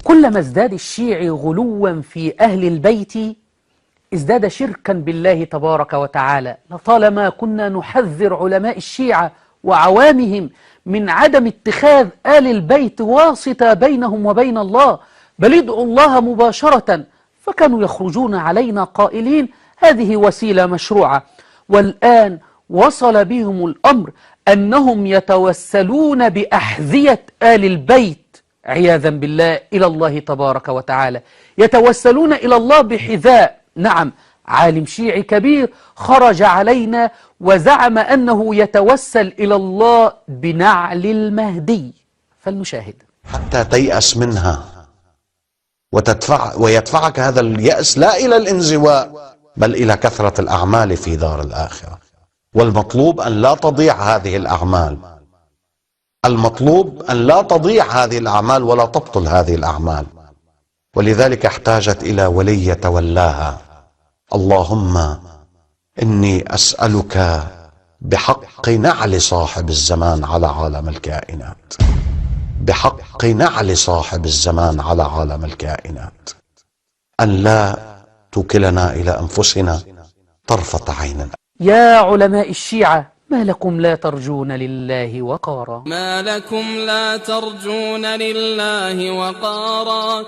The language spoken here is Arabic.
كلما ازداد الشيعي غلوا في أهل البيت ازداد شركا بالله تبارك وتعالى. لطالما كنا نحذر علماء الشيعة وعوامهم من عدم اتخاذ آل البيت واسطة بينهم وبين الله، بل ادعوا الله مباشرة، فكانوا يخرجون علينا قائلين هذه وسيلة مشروعة. والآن وصل بهم الأمر أنهم يتوسلون بأحذية آل البيت عياذا بالله إلى الله تبارك وتعالى، يتوسلون إلى الله بحذاء. نعم، عالم شيعي كبير خرج علينا وزعم أنه يتوسل إلى الله بنعل المهدي، فلنشاهد. حتى تيأس منها ويدفعك هذا اليأس لا إلى الانزواء بل إلى كثرة الأعمال في دار الآخرة. والمطلوب أن لا تضيع هذه الأعمال، المطلوب أن لا تضيع هذه الأعمال ولا تبطل هذه الأعمال، ولذلك احتاجت إلى ولي يتولاها. اللهم إني أسألك بحق نعل صاحب الزمان على عالم الكائنات، بحق نعل صاحب الزمان على عالم الكائنات، أن لا توكلنا إلى أنفسنا طرفة عين. يا علماء الشيعة، ما لكم لا ترجون لله وقارا؟ ما لكم لا ترجون لله وقارا؟